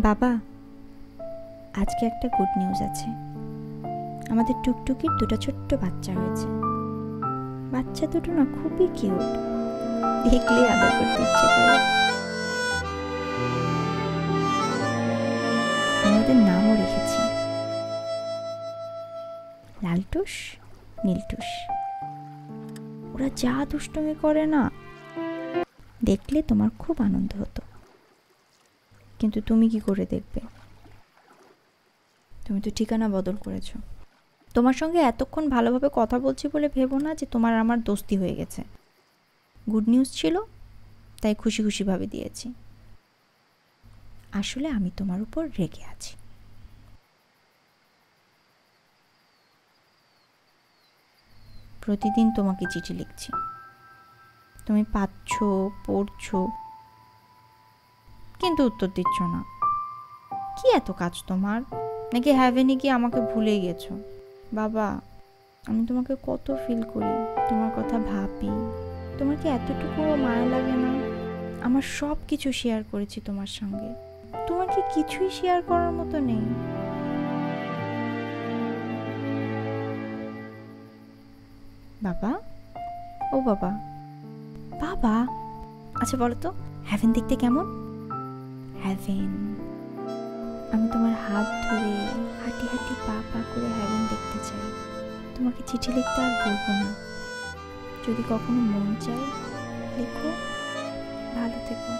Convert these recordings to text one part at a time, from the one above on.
বাবা, আজকে একটা গুড নিউজ আছে। আমাদের টুকটুকির দুটো ছোট্ট বাচ্চা হয়েছে। বাচ্চা দুটো না খুবই কিউট, দেখলে আদর করতে ইচ্ছে করে। আমাদের নামও রেখেছি লালটুস, নীলটুস। ওরা যা দুষ্টুমি করে না, দেখলে তোমার খুব আনন্দ হতো, কিন্তু তুমি কি করে দেখবে? তুমি তো ঠিকানা বদল করেছো। তোমার সঙ্গে এতক্ষণ ভালোভাবে কথা বলছি বলে ভেবো না যে তোমার আমার দোস্তি হয়ে গেছে। গুড নিউজ ছিল তাই খুশি খুশি ভাবে দিয়েছি। আসলে আমি তোমার উপর রেগে আছি। প্রতিদিন তোমাকে চিঠি লিখছি, তুমি পাচ্ছ, পড়ছো, কিন্তু উত্তর দিচ্ছ না। কি এত কাজ তোমার? নাকি হ্যাভেনে গিয়ে আমাকে ভুলে গেছো? বাবা, আমি তোমাকে কত ফিল করি, তোমার কথা ভাবি। তোমার কি এতটুকুও মায়া লাগে না? আমার সব কিছু শেয়ার করেছি তোমার সঙ্গে, তোমার কি কিছুই শেয়ার করার মতো নেই? বাবা, ও বাবা, বাবা, আচ্ছা বলো তো, হ্যাভেন দেখতে কেমন? হ্যাভেন, আমি তোমার হাত ধরে হাঁটি হাঁটি পা পা করে হ্যাভেন দেখতে চাই। তোমাকে চিঠি লিখতে আর বলবো না। যদি কখনো মন চায় লিখো। ভালো থেকো।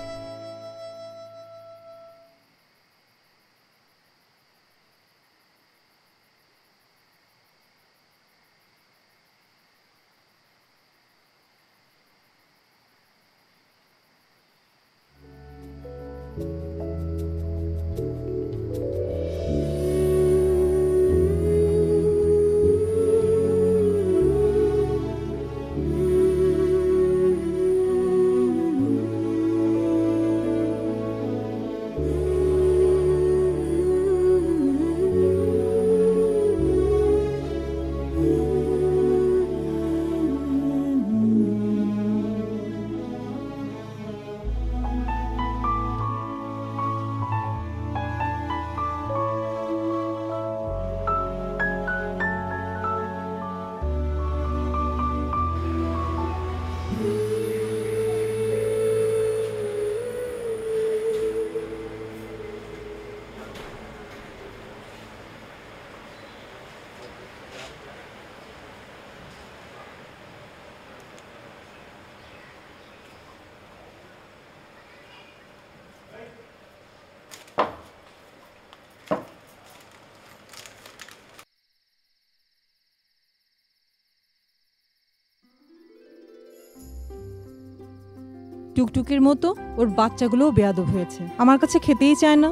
টুকটুকির মতো ওর বাচ্চাগুলোও বেয়াদব হয়েছে, আমার কাছে খেতেই চায় না।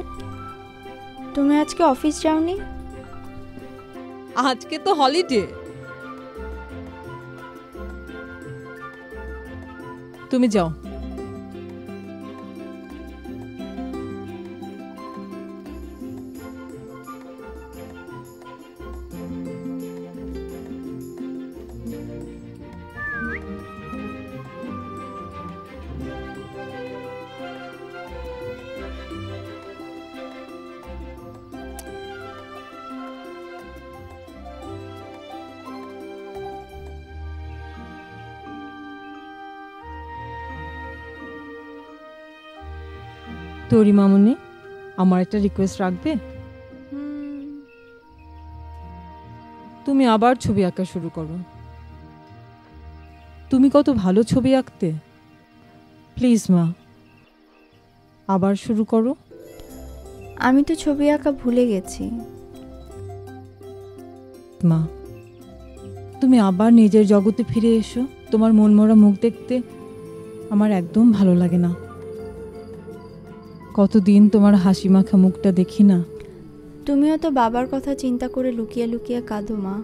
তুমি আজকে অফিস যাওনি? আজকে তো হলিডে। তুমি যাও। তোরি মামুনি, আমার একটা রিকোয়েস্ট রাখবে? তুমি আবার ছবি আঁকা শুরু করো। তুমি কত ভালো ছবি আঁকতে। প্লিজ মা, আবার শুরু করো। আমি তো ছবি আঁকা ভুলে গেছি। মা, তুমি আবার নিজের জগতে ফিরে এসো। তোমার মনমরা মুখ দেখতে আমার একদম ভালো লাগে না। কতদিন তোমার হাসি মাখা মুখটা দেখি না। তুমিও তো বাবার কথা চিন্তা করে লুকিয়ে লুকিয়ে কাঁদো মা।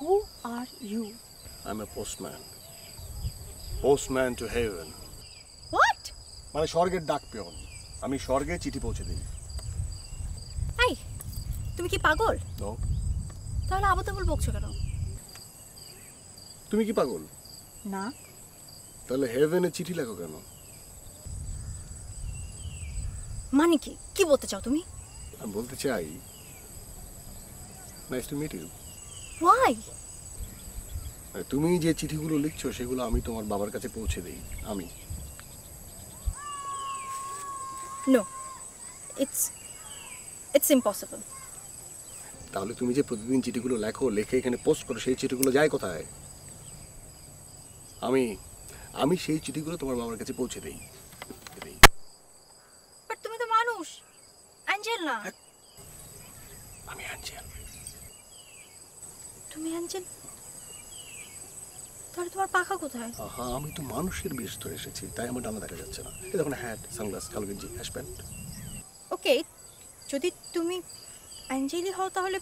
Who are you? I am a postman, postman to heaven. What? মানে স্বর্গের ডাক পেয়ন। আমি স্বর্গে চিঠি পৌঁছে দিই। এই, তুমি কি পাগল? নো। তাহলে আবু তাবুল বকছো কেন? তুমি কি পাগল? না। তাহলে হেভেনে চিঠি লেখো কেন? মানে কি? কি বলতে চাও তুমি? আমি বলতে চাই, nice to meet you. Why? তুমি যে চিঠিগুলো লিখছো সেগুলো আমি তোমার বাবার কাছে পৌঁছে দিই। আমি নো, ইটস ইম্পসিবল। তাহলে তুমি যে প্রতিদিন চিঠিগুলো লেখো, লিখে এখানে পোস্ট করো, সেই চিঠিগুলো যায় কোথায়? আমি সেই চিঠিগুলো তোমার বাবার কাছে পৌঁছে দিই। বাট তুমি তো মানুষ, অ্যাঞ্জেল না। আমি অ্যাঞ্জেল। তুমি অ্যাঞ্জেল? তাহলে তোমার পাখা কোথায়? আহা, আমি তো মানুষের বেশ ধরে এসেছি, তাই আমার ডানা দেখা যাচ্ছে না। এই দেখো না, হ্যাট, সানগ্লাস, কালো গেঞ্জি, হ্যাশ প্যান্ট। ওকে, যদি তুমি অ্যাঞ্জেলি হও তাহলে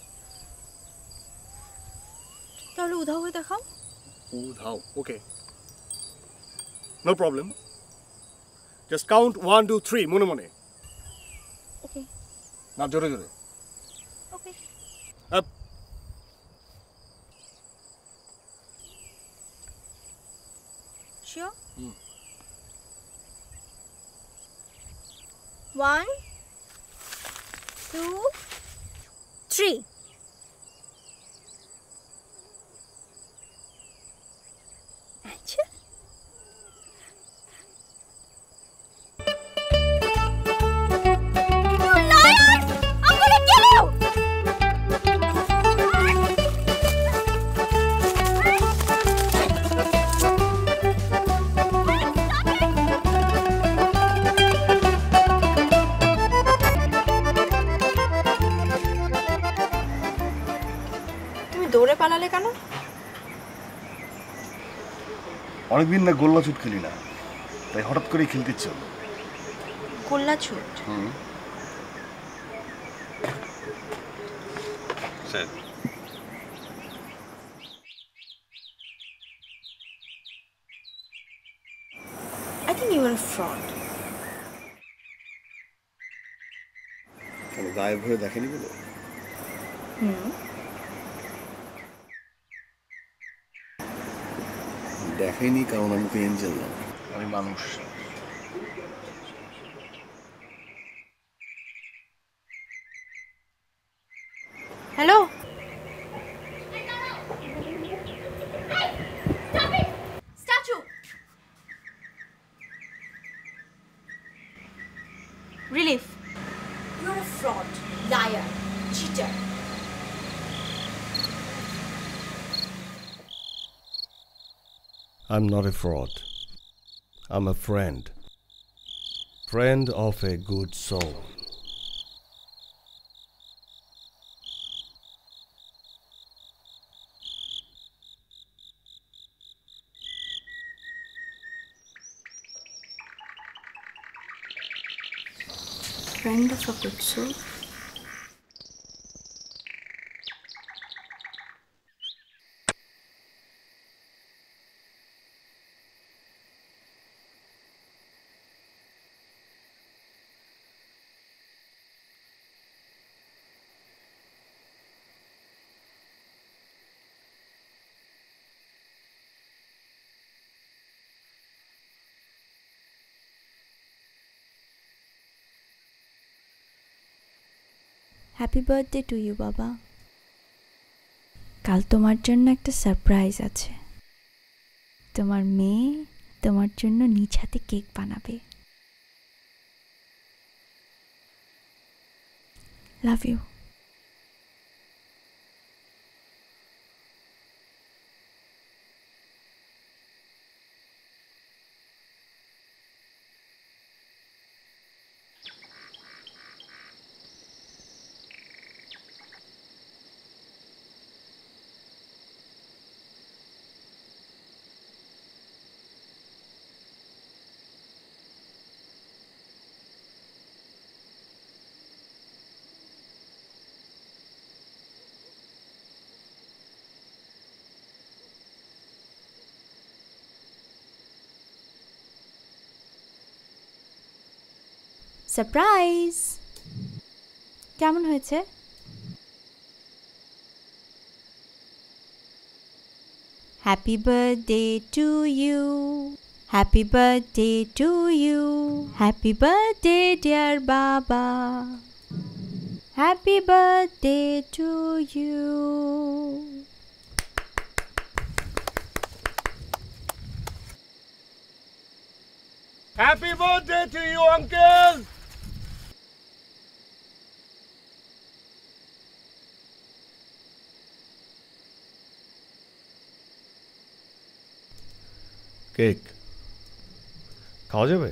উধাও হয়ে দেখাও। উধাও? ওকে, নো প্রবলেম। জাস্ট কাউন্ট 1 2 3 মনে মনে, ওকে না জোরে জোরে। ওকে। আপ। শিওর? হুম। 1 2 3। আচ্ছা, তুমি দৌড়ে পালালে কেন? অনেকদিন না গোল্লা ছুট খেলি না, তাই হঠাৎ করেই খেলতে ইচ্ছে হলো। গোল্লা ছুট? Sir, I think you are a fraud. কেন গায়েব হয়ে দেখেনি বলে? দেখেনি কারণ আমি তো এঞ্জেল না, আমি মানুষ। Hello, statue. Relief. You are a fraud, liar, cheater. I'm not a fraud. I'm a friend. Friend of a good soul. Friend of a good soul. Happy birthday to you বাবা। কাল তোমার জন্য একটা surprise আছে। তোমার মেয়ে তোমার জন্য নিজ হাতে কেক বানাবে। Love you. সারপ্রাইজ। কেমন হয়েছে? Happy birthday to you, happy birthday to you, happy birthday dear বাবা, happy birthday to you. Happy birthday to you, uncle! Cake খাওয়া যাবে?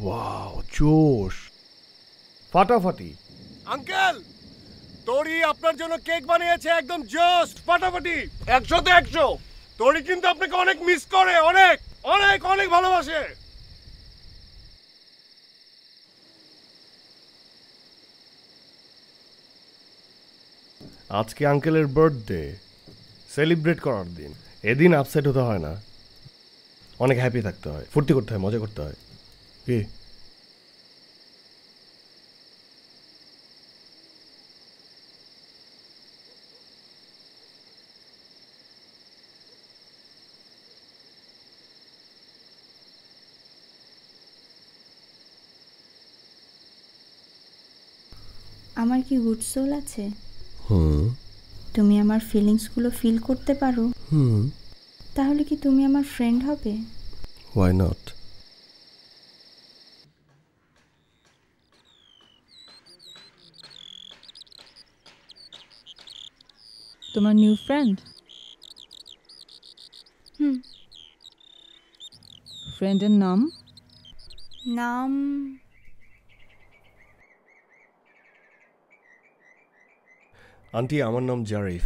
ওয়াও, জোশ, ফাটাফাটি। আঙ্কেল, তোরি আপনার জন্য কেক বানিয়েছে, একদম জাস্ট ফাটাফাটি, 100-তে 100। তোরি কিন্তু আপনাকে অনেক মিস করে, অনেক অনেক অনেক ভালোবাসে। আজকে আঙ্কেলের বার্থডে, সেলিব্রেট করার দিন। এদিন আপসেট হতে হয় না, অনেক হ্যাপি থাকতে হয়, ফুর্তি করতে হয়, মজা করতে হয়। কি আমার কি গুড সোল আছে? হুম তুমি আমার ফিলিংসগুলো ফিল করতে পারো? হুম তাহলে কি তুমি আমার ফ্রেন্ড হবে? Why not? তোমার নিউ ফ্রেন্ড? হুম। ফ্রেন্ডের নাম? নাম আন্টি, আমার নাম জারিফ।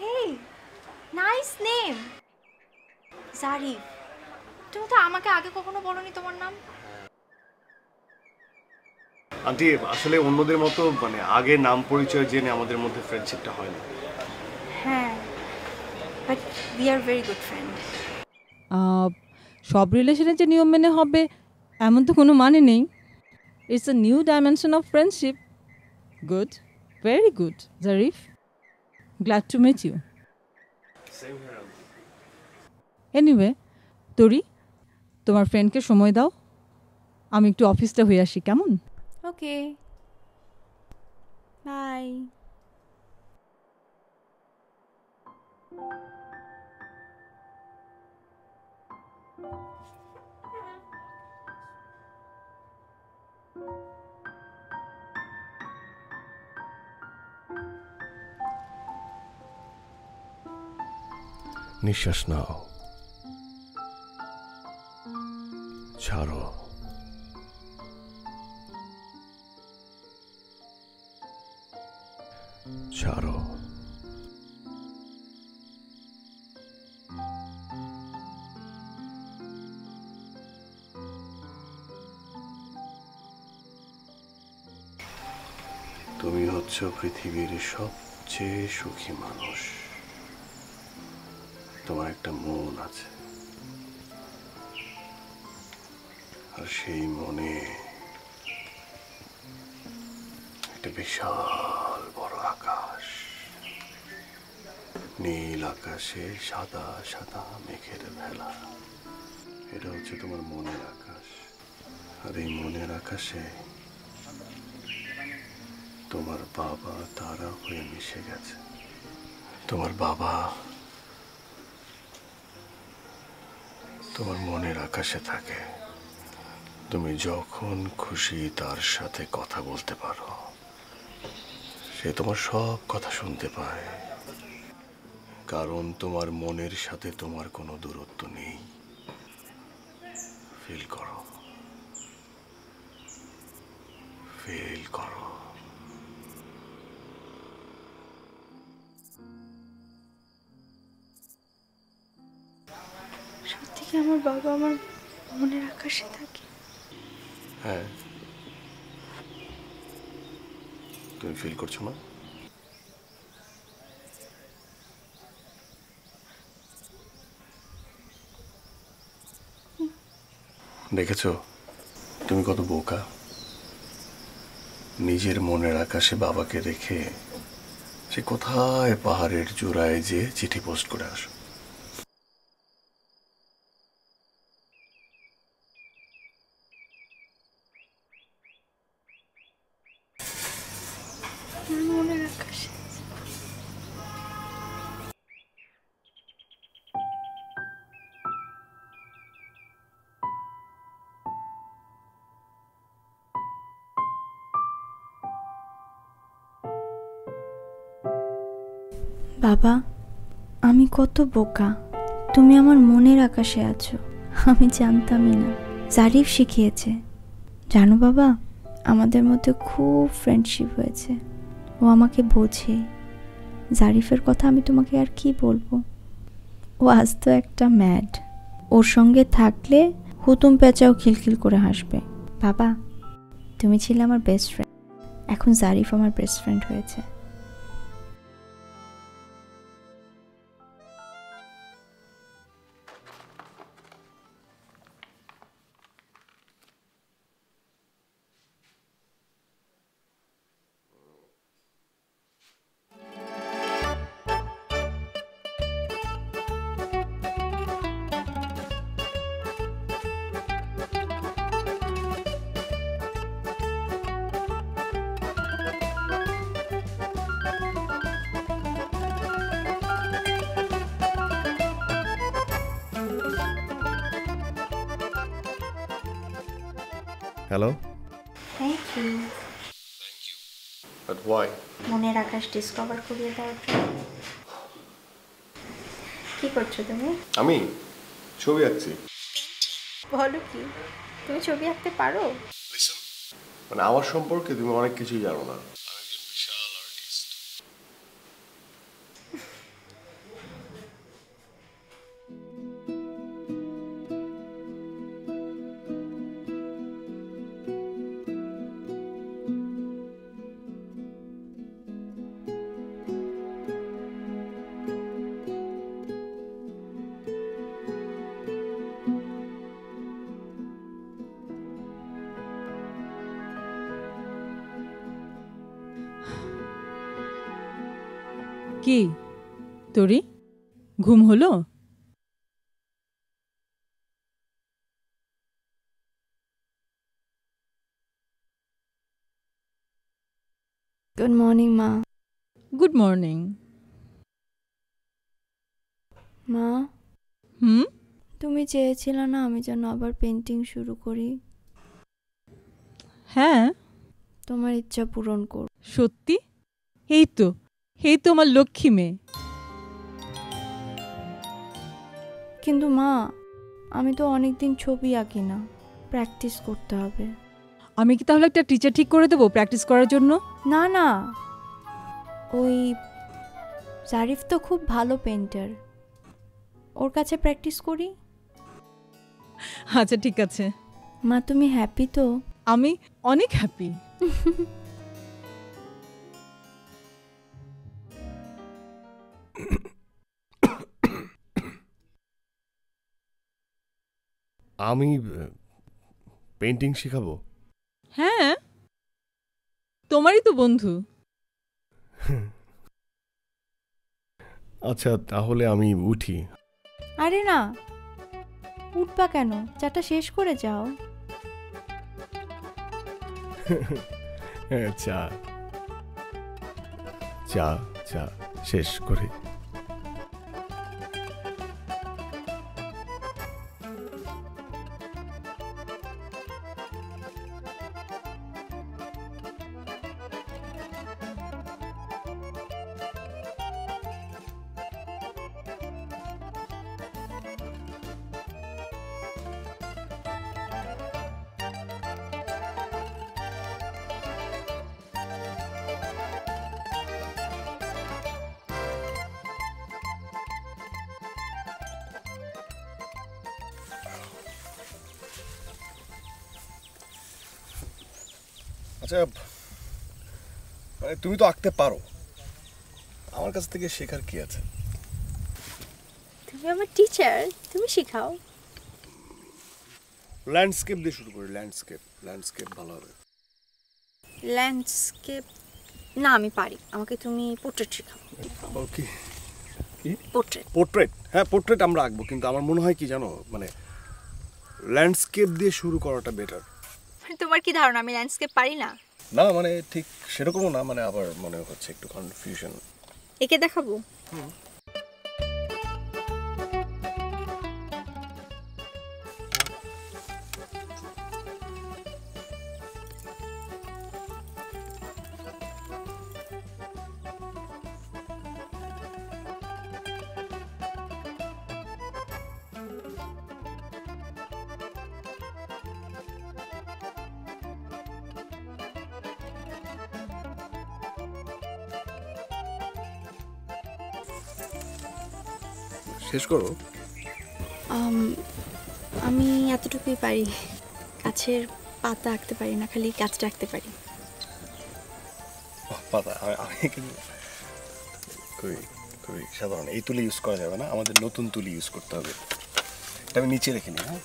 হেই, নাইস নেম জারিফ। তুমি তো আমাকে আগে কখনো বলনি তোমার নাম। আন্টি, আসলে অন্যদের মতো মানে আগে নাম পরিচয় জেনে আমাদের মধ্যে ফ্রেন্ডশিপটা হয় না। হ্যাঁ, but we are very good friend. সব রিলেশনের যে নিয়ম মেনে হবে এমন তো কোনো মানে নেই। It's a new dimension of friendship. Good, very good Zarif, glad to meet you. Anyway তোরি, তোমার ফ্রেন্ডকে সময় দাও, আমি একটু অফিসটা হয়ে আসি, কেমন? ওকে, বাই। নিঃশ্বাস নাও, ছাড়ো, ছাড়ো। তুমি হচ্ছ পৃথিবীর সবচেয়ে সুখী মানুষ। তোমার একটা মন আছে, আর সেই মনে একটা বিশাল বড় আকাশ, নীল আকাশে সাদা সাদা মেঘের ভেলা। এটা হচ্ছে তোমার মনের আকাশ। আর এই মনের আকাশে তোমার বাবা তারা হয়ে মিশে গেছে। তোমার বাবা তোমার মনের আকাশে থাকে। তুমি যখন খুশি তার সাথে কথা বলতে পারো, সে তোমার সব কথা শুনতে পায়, কারণ তোমার মনের সাথে তোমার কোনো দূরত্ব নেই। ফিল করো, ফিল করো। কি আমার বাবা আমার মনের আকাশে থাকে? হ্যাঁ, তুমি ফিল করছো না? দেখেছো তুমি কত বোকা, নিজের মনের আকাশে বাবাকে রেখে সে কোথায় পাহাড়ের চূড়ায় যে চিঠি পোস্ট করে আসো। আমার মনের আকাশে। বাবা, আমি কত বোকা, তুমি আমার মনের আকাশে আছো, আমি জানতামই না। জারিফ শিখিয়েছে। জানো বাবা, আমাদের মধ্যে খুব ফ্রেন্ডশিপ হয়েছে। ও আমাকে বোঝে। জারিফের কথা আমি তোমাকে আর কি বলবো, ও আজ তো একটা ম্যাড। ওর সঙ্গে থাকলে হুতুম পেঁচাও খিলখিল করে হাসবে। বাবা, তুমি ছিলে আমার বেস্ট ফ্রেন্ড, এখন জারিফ আমার বেস্ট ফ্রেন্ড হয়েছে। Hello. Thank you. But why? মনের আকাশ ডিসকভার করিয়ে দেওয়ার জন্য। কি করছো তুমি? আমি ছবি আঁকছি। বলো কি, তুমি ছবি আঁকতে পারো? মানে আমার সম্পর্কে তুমি অনেক কিছুই জানো না। আমি একজন বিশাল আর্টিস্ট। কি তোরি, ঘুম হলো? গুড মর্নিং মা। Good morning. মা, হুম? তুমি চেয়েছিলে না আমি যেন আবার পেন্টিং শুরু করি? হ্যাঁ। তোমার ইচ্ছা পূরণ করো। সত্যি? এই তো আমার লক্ষ্মী মেয়ে। কিন্তু মা, আমি তো অনেকদিন ছবি আঁকি না, প্র্যাকটিস করতে হবে। আমি কি তাহলে একটা টিচার ঠিক করে দেবো প্র্যাকটিস করার জন্য? না না, ওই জারিফ তো খুব ভালো পেন্টার, ওর কাছে প্র্যাকটিস করি। আচ্ছা ঠিক আছে। মা, তুমি হ্যাপি তো? আমি অনেক হ্যাপি। আমি পেন্টিং শেখাবো? হ্যাঁ, তোমারই তো বন্ধু। আচ্ছা তাহলে আমি উঠি। আরে না, উঠবা কেন? চাটা শেষ করে যাও। হ্যাঁ, চা চা চা শেষ করে। আচ্ছা, মানে তুমি তো আঁকতে পারো, আমার কাছ থেকে শেখার কি আছে? তুমি আমার টিচার, তুমি শেখাও। ল্যান্ডস্কেপ দিয়ে শুরু করি। ল্যান্ডস্কেপ ভালো হবে। ল্যান্ডস্কেপ না, আমি পারি, আমাকে তুমি পোর্ট্রেট শেখাও। ওকে। পোর্ট্রেট। হ্যাঁ, পোর্ট্রেট আমরা আঁকবো, কিন্তু আমার মনে হয় কি জানো, মানে ল্যান্ডস্কেপ দিয়ে শুরু করাটা বেটার। তোমার কি ধারণা আমি ল্যান্ডস্কেপ পারি না? না মানে ঠিক সেরকমও না, মানে আবার মনে হচ্ছে একটু কনফিউশন। একে দেখাবো? শেষ করো। আমি এতটুকুই পারি, গাছের পাতা আঁকতে পারি না, খালি গাছটা আঁকতে পারি। পাতা আমি কিন্তু খুবই খুবই সাধারণ। এই তুলি ইউজ করা যাবে না, আমাদের নতুন তুলি ইউজ করতে হবে। এটা আমি নিচে রেখে নিই। হ্যাঁ,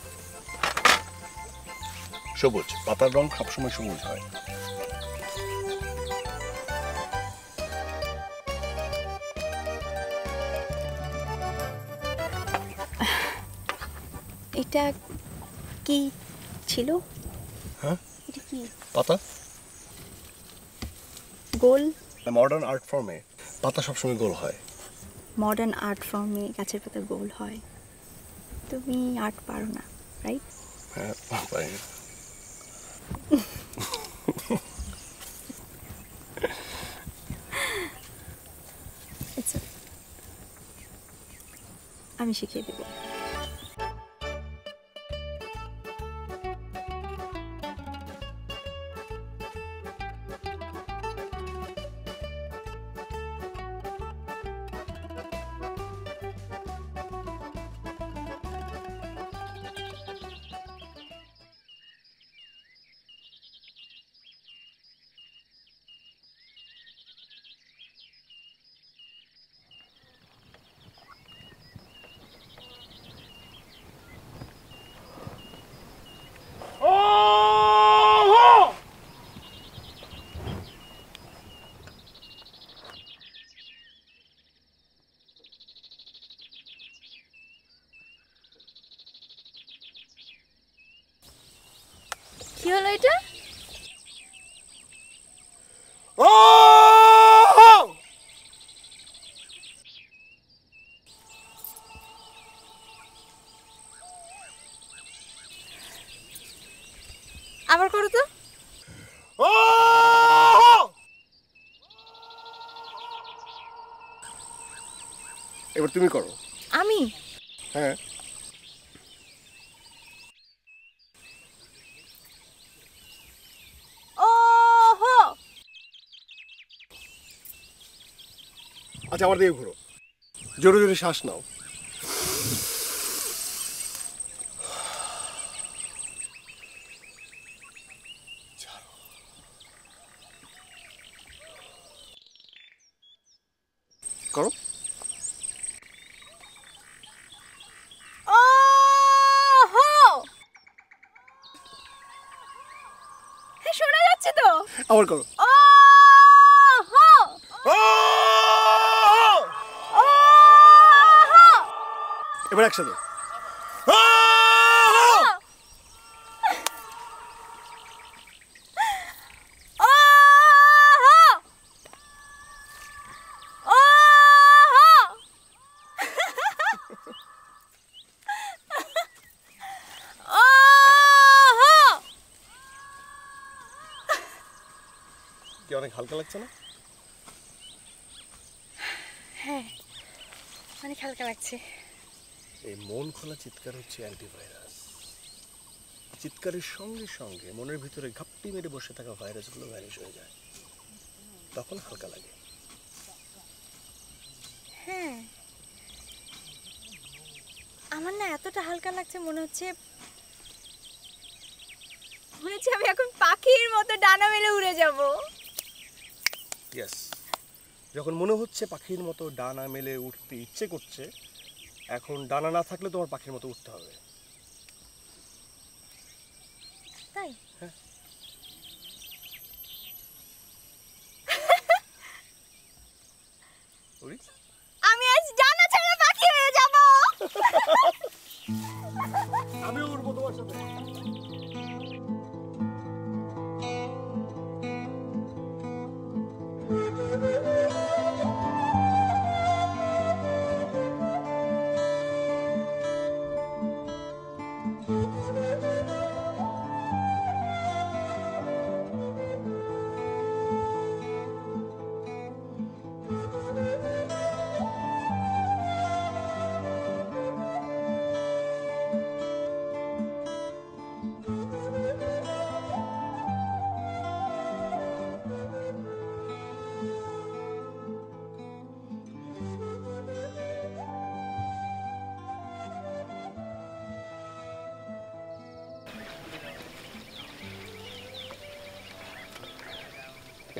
সবুজ পাতার রং সবসময় সবুজ হয়। এটা কি ছিল? হ্যাঁ, এটা কি? পাতা। গোল? মডার্ন আর্ট ফর্মে পাতা সবসময় গোল হয়। মডার্ন আর্ট ফর্মে গাছের পাতা গোল হয়। তুমি আর্ট পারো না, রাইট? হ্যাঁ, পারি না। আমি শিখিয়ে দেবো। কি হলো এটা? আবার করো তো। এবার তুমি করো। আমি? হ্যাঁ, ওহো! আচ্ছা আমার দিকে ঘুরো, জোরে জোরে শ্বাস নাও। করো। ওহো! হ্যাঁ, শোনা যাচ্ছে তো। আবার করো। ওহো! ওহো! এবার একসাথে। কি অনেক হালকা লাগছে না? হ্যাঁ, অনেক হালকা লাগছে। এই মন খোলা চিৎকার হচ্ছে অ্যান্টিভাইরাস। চিৎকারের সঙ্গে সঙ্গে মনের ভিতরে ঘাপটি মেরে বসে থাকা ভাইরাসগুলো ভ্যানিশ হয়ে যায়, তখন হালকা লাগে। হ্যাঁ, আমার না এতটা হালকা লাগছে, মনে হচ্ছে মনে হচ্ছে আমি এখন পাখির মতো ডানা মেলে উড়ে যাব। ইয়েস, যখন মনে হচ্ছে পাখির মতো ডানা মেলে উঠতে ইচ্ছে করছে, এখন ডানা না থাকলে তোমার পাখির মতো উঠতে হবে। তাই? হ্যাঁ। আমি আজ ডানা ছাড়া পাখি হয়ে যাব। আমি উড়বো তোমার সাথে।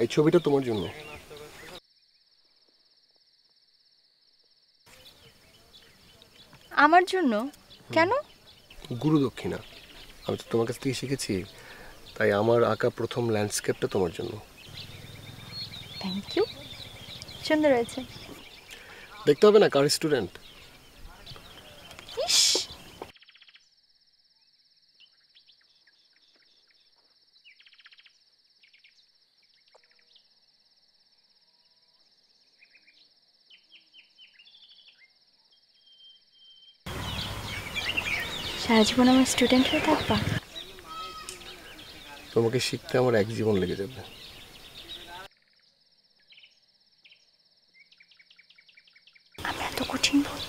এই ছবিটা তোমার জন্য। আমার জন্য? কেন? গুরু দক্ষিণা। আমি তো তোমার কাছ থেকে শিখেছি, তাই আমার আঁকা প্রথম ল্যান্ডস্কেপটা তোমার জন্য। থ্যাংক ইউ, সুন্দর হয়েছে। দেখতে হবে না কার স্টুডেন্ট। ইস, সারা জীবন আমার স্টুডেন্ট হয়ে থাকবা? তোমাকে শিখতে আমার এক জীবন লেগে যাবে। আমরা এত কঠিন বই?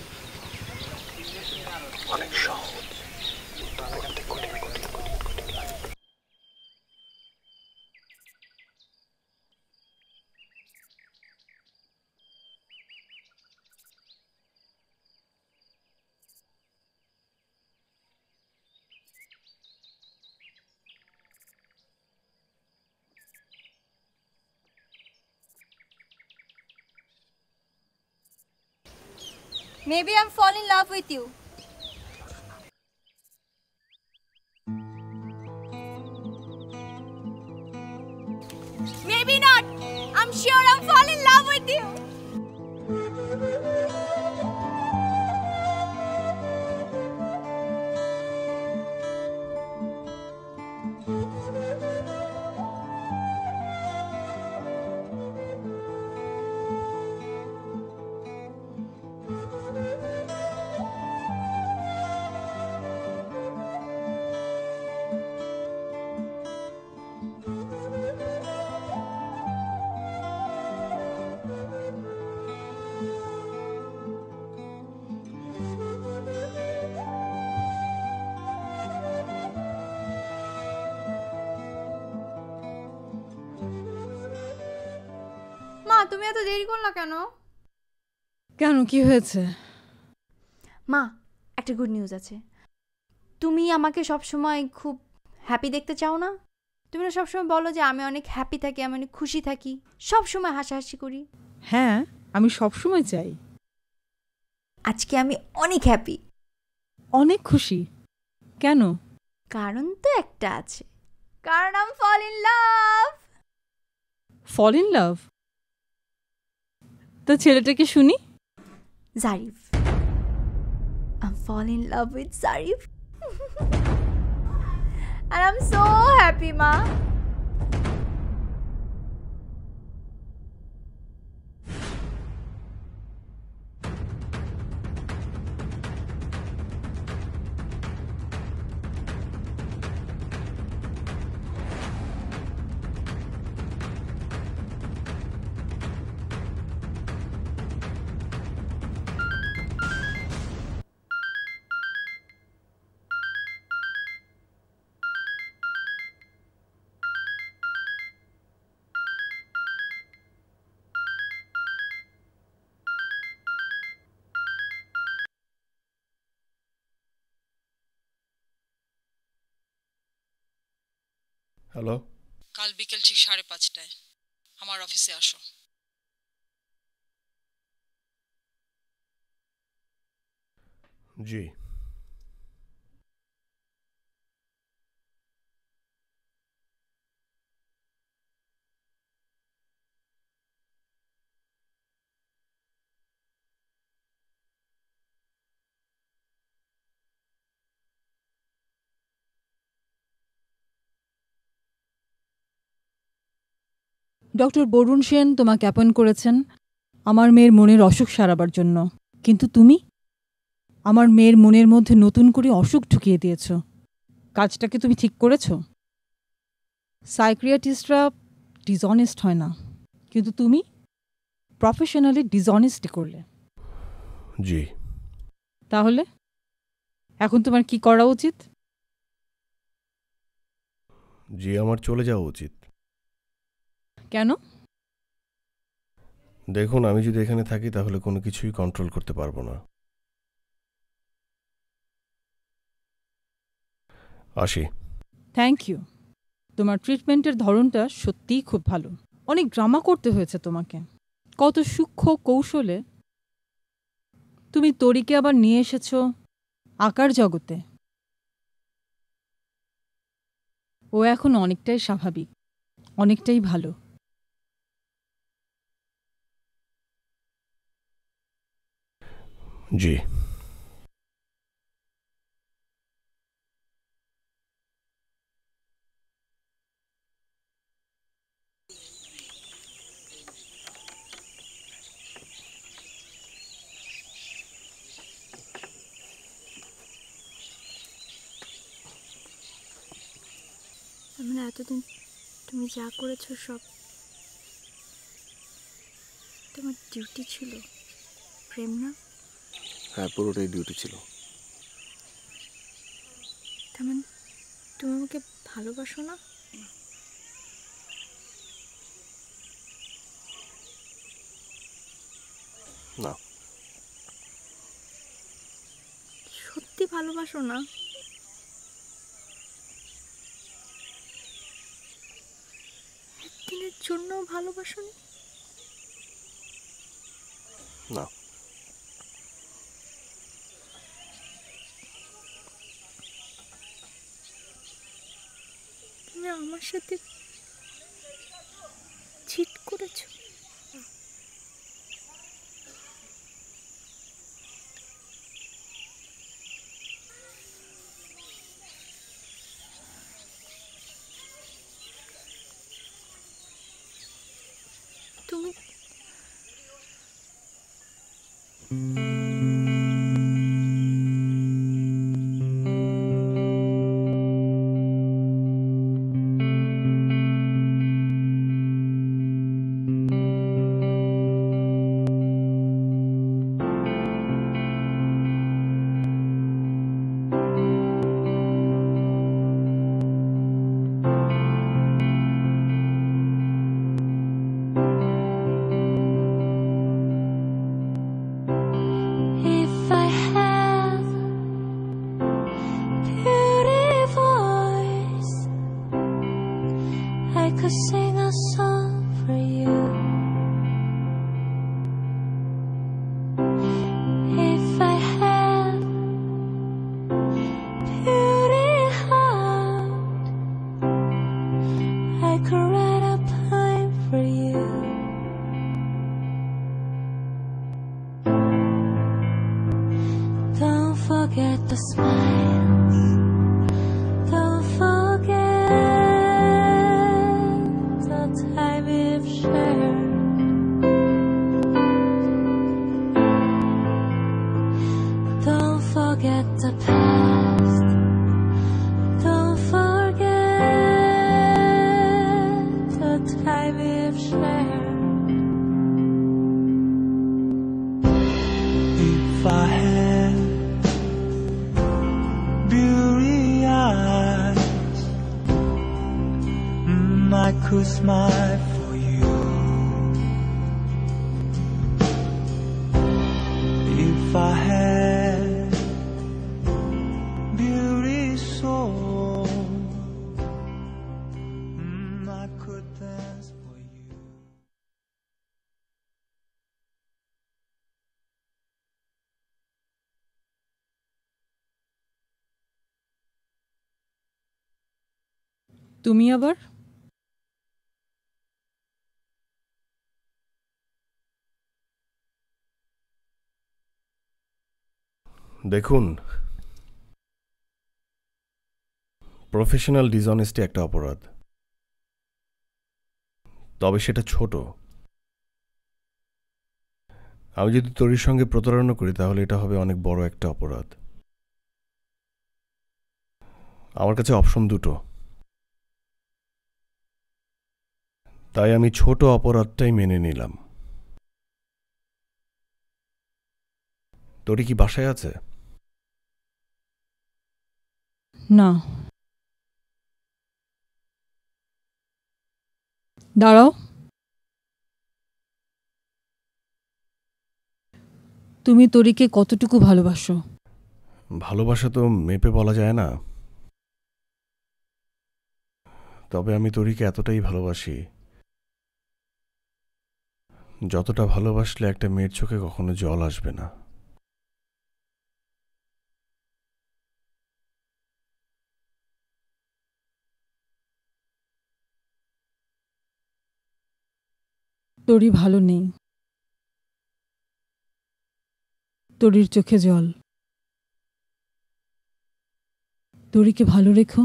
অনেক সহজ। Maybe I'm fall in love with you. Maybe not. I'm sure I'm fall in love with you. মা, তুমি এত দেরি করলা কেন? কেন, কি হয়েছে? মা, একটা গুড নিউজ আছে। তুমি আমাকে সব সময় খুব হ্যাপি দেখতে চাও না? তুমি না সবসময় বলো যে আমি অনেক হ্যাপি থাকি, আমি অনেক খুশি থাকি, সব সময় হাসাহাসি করি। হ্যাঁ, আমি সব সময় চাই। আজকে আমি অনেক হ্যাপি, অনেক খুশি। কেন? কারণ তো একটা আছে, কারণ আমি fall in love. Fall in love? তো ছেলেটাকে শুনি। Zarif. I'm fall in love with Zarif. And I'm so happy, Ma. Hello, কাল বিকেল ঠিক 5:30টায় আমার অফিসে আসো। জি। ডক্টর বরুণ সেন তোমাকে অ্যাপয়েন্ট করেছেন আমার মেয়ের মনের অসুখ সারাবার জন্য, কিন্তু তুমি আমার মেয়ের মনের মধ্যে নতুন করে অসুখ ঢুকিয়ে দিয়েছ। কাজটাকে তুমি ঠিক করেছো? সাইক্রিয়াটিস্টরা ডিসঅনেস্ট হয় না, কিন্তু তুমি প্রফেশনালি ডিসঅনেস্টই করলে। জি। তাহলে এখন তোমার কি করা উচিত? জি, আমার চলে যাওয়া উচিত। কেন? দেখুন, আমি যদি এখানে থাকি তাহলে কোনো কিছুই কন্ট্রোল করতে পারবো না। আসি। Thank you. তোমার ট্রিটমেন্টের ধরনটা সত্যিই খুব ভালো। অনেক ড্রামা করতে হয়েছে তোমাকে, কত সূক্ষ্ম কৌশলে তুমি তরিকে আবার নিয়ে এসেছো আকার জগতে। ও এখন অনেকটাই স্বাভাবিক, অনেকটাই ভালো। জি। মানে এতদিন তুমি যা করেছো সব তোমার ডিউটি ছিল, প্রেম না? হ্যাঁ, পুরোটাই ডিউটি ছিল। তার মানে তুমি আমাকে ভালোবাসো না? না। সত্যি ভালোবাসো না? একদিনের জন্য ভালোবাসো না। তুমি আমার সাথে চিট করেছো? তুমি forget the smiles. Don't forget the time we've shared. Don't forget the past. Don't forget the time we've shared. If I had beauty eyes, I could smile for you. If I had beauty soul, I could dance for you. তুমি আবার দেখুন, professional dishonesty একটা অপরাধ, তবে সেটা ছোট। আমি যদি তরির সঙ্গে প্রতারণা করি তাহলে এটা হবে অনেক বড় একটা অপরাধ। আমার কাছে অপশন দুটো, তাই আমি ছোট অপরাধটাই মেনে নিলাম। তরি কি বাসায় আছে? না, দাঁড়াও। তুমি তরিকে কতটুকু ভালোবাসো? ভালোবাসা তো মেপে বলা যায় না, তবে আমি তরিকে এতটাই ভালোবাসি যতটা ভালোবাসলে একটা মেয়ের চোখে কখনো জল আসবে না। তরি ভালো নেই, তরির চোখে জল। তরিকে ভালো রেখো।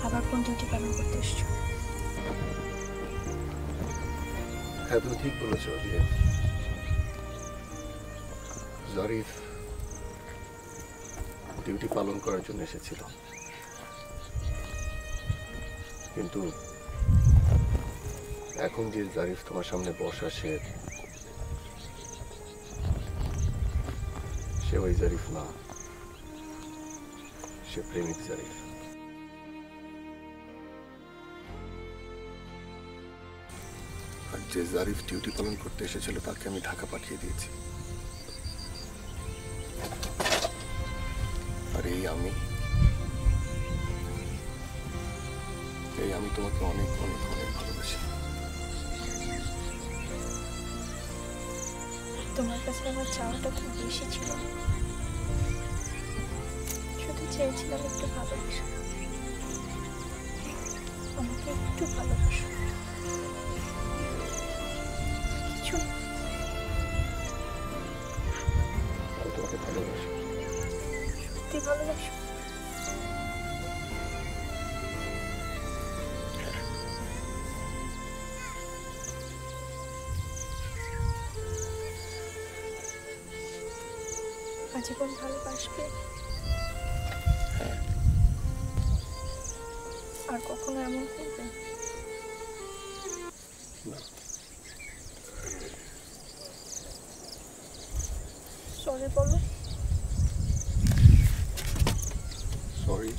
আবার কোন ডিউটি পালন করতে এসছো? হ্যাঁ, তুমি ঠিক বলেছ যে জারিফ ডিউটি পালন করার জন্য এসেছিল, কিন্তু এখন যে জারিফ তোমার সামনে বসা, সে ওই জারিফ না, সে প্রেমিক জারিফ। আর যে জারিফ ডিউটি পালন করতে এসেছিল তাকে আমি ঢাকা পাঠিয়ে দিয়েছি। আর এই আমি তোমাকে অনেক অনেক অনেক ভালোবাসি। তোমার কাছে আমার চাওয়াটা খুব বেশি ছিল, শুধু চেয়েছিলাম একটু ভালোবাসা, আমাকে একটু ভালোবাসো, কিছু না। আমি তোমাকে ভালোবাসি। সত্যি ভালোবাসো? আজীবন ভালোবাসবে? আর কখনো এমন করবে না। সরি বলো। সরি।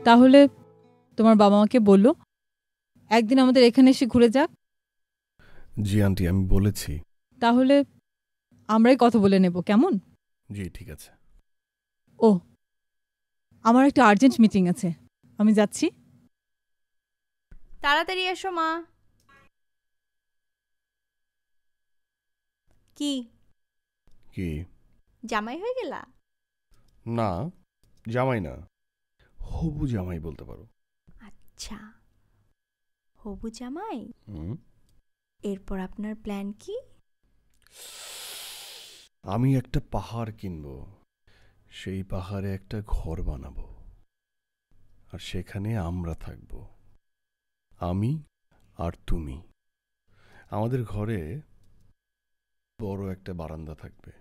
তাহলে তোমার বাবা মাকে বললো একদিন আমাদের এখানে এসে ঘুরে যাক। জি আন্টি, আমি বলেছি। তাহলে আমরাই কথা বলে নেব, কেমন? জি ঠিক আছে। ও, আমার একটা আর্জেন্ট মিটিং আছে, আমি যাচ্ছি। তাড়াতাড়ি এসো মা। কি কি? জামাই হয়ে গেলা? না, জামাই না, হবু জামাই বলতে পারো। আচ্ছা, হবু জামাই। হুম। এরপর আপনার প্ল্যান কি? আমি একটা পাহাড় কিনবো, সেই পাহাড়ে একটা ঘর বানাবো, আর সেখানে আমরা থাকব, আমি আর তুমি। আমাদের ঘরে বড় একটা বারান্দা থাকবে,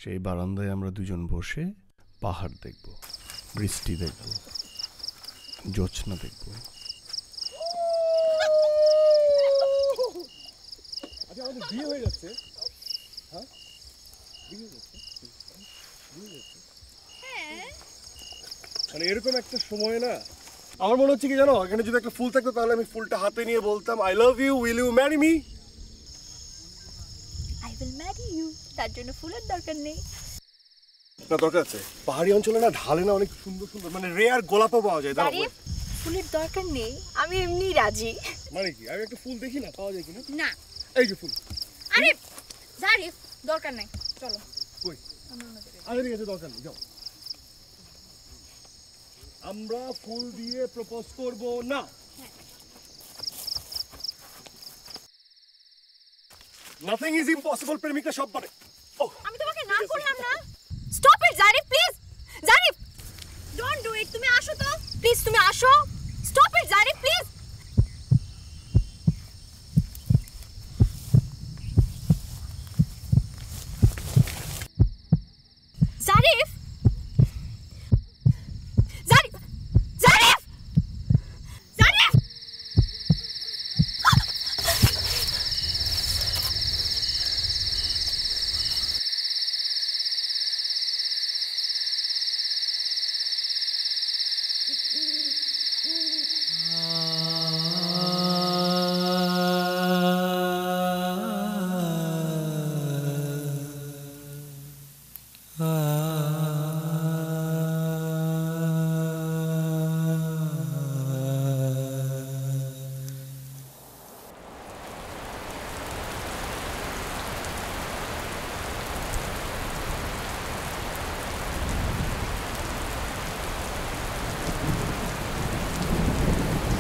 সেই বারান্দায় আমরা দুজন বসে পাহাড় দেখব, বৃষ্টি দেখব, জ্যোৎস্না দেখব। আচ্ছা, আমাদের বিয়ে হয়ে যাচ্ছে। হ্যাঁ, বিয়ে হয়ে যাচ্ছে, বিয়ে হয়ে যাচ্ছে। মানে এরকম একটা সময় না, আমার মনে হচ্ছে কি জানো, এখানে যদি একটা ফুল থাকতো তাহলে আমি ফুলটা হাতে নিয়ে বলতাম I love you, will you marry me. I will marry you. তার জন্য ফুলের দরকার নেই। না, দরকার আছে। পাহাড়ি অঞ্চলে না ঢালে না অনেক সুন্দর সুন্দর মানে রেয়ার গোলাপও পাওয়া যায়। দাঁড়াও, জারিফ, ফুলের দরকার নেই, আমি এমনি রাজি। মানে কি আমি একটা ফুল দেখি না, পাওয়া যায় কিনা? না। এই যে ফুল। আরে জারিফ, দরকার নাই, চলো। কই? আরে ঠিক আছে, দরকার নেই, যাও। আমরা ফুল দিয়ে প্রপোজ করব না। নাথিং ইজ ইম্পসিবল, প্রেমিকা সব পারে। আমি তোমাকে না করলাম না। Stop it Zarif, please. Zarif, don't do it. তুমি আসো তো প্লিজ, তুমি আসো। Stop it Zarif, please. Zarif, Zarif, Zarif, Zarif.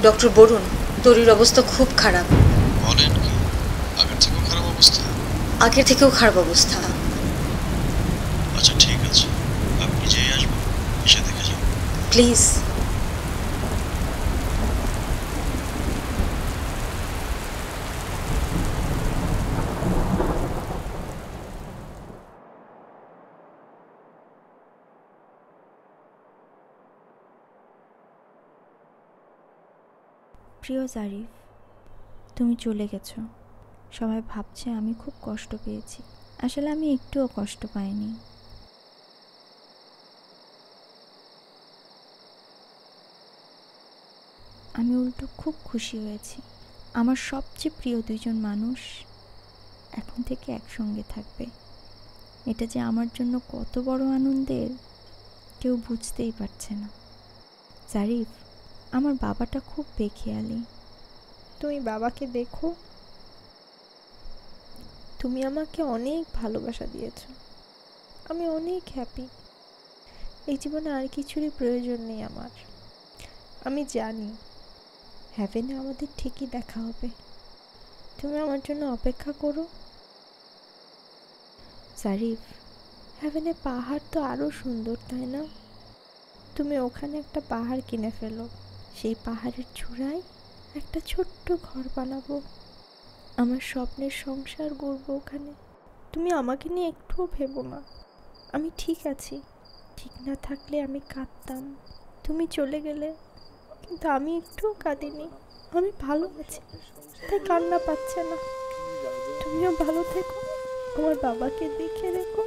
Doctor Varun, তরির অবস্থা খুব খারাপ। বলেন কি? আগের থেকেও খারাপ অবস্থা? আগের থেকেও খারাপ অবস্থা। আচ্ছা ঠিক আছে, আপনি যেই আসবেন এসে দেখে যান প্লিজ। প্রিয় জারিফ, তুমি চলে গেছো। সবাই ভাবছে আমি খুব কষ্ট পেয়েছি। আসলে আমি একটুও কষ্ট পাইনি। আমি উল্টো খুব খুশি হয়েছি। আমার সবচেয়ে প্রিয় দুইজন মানুষ এখন থেকে একসঙ্গে থাকবে। এটা যে আমার জন্য কত বড় আনন্দের কেউ বুঝতেই পারছে না। জারিফ, আমার বাবাটা খুব বেখেয়ালি। তুমি বাবাকে দেখো। তুমি আমাকে অনেক ভালোবাসা দিয়েছো। আমি অনেক হ্যাপি। এই জীবনে আর কিছুরই প্রয়োজন নেই আমার। আমি জানি হেভেনে আমাদের ঠিকই দেখা হবে। তুমি আমার জন্য অপেক্ষা করো। জারিফ, হেভেনে পাহাড় তো আরও সুন্দর, তাই না? তুমি ওখানে একটা পাহাড় কিনে ফেলো। সেই পাহাড়ের চূড়ায় একটা ছোট্ট ঘর বানাবো। আমার স্বপ্নের সংসার গড়বো ওখানে। তুমি আমাকে নিয়ে একটুও ভেবো না। আমি ঠিক আছি। ঠিক না থাকলে আমি কাঁদতাম। তুমি চলে গেলে, কিন্তু আমি একটুও কাঁদিনি। আমি ভালো আছি, তাই কান্না পাচ্ছে না। তুমিও ভালো থেকো, আমার বাবাকে দেখে রেখো।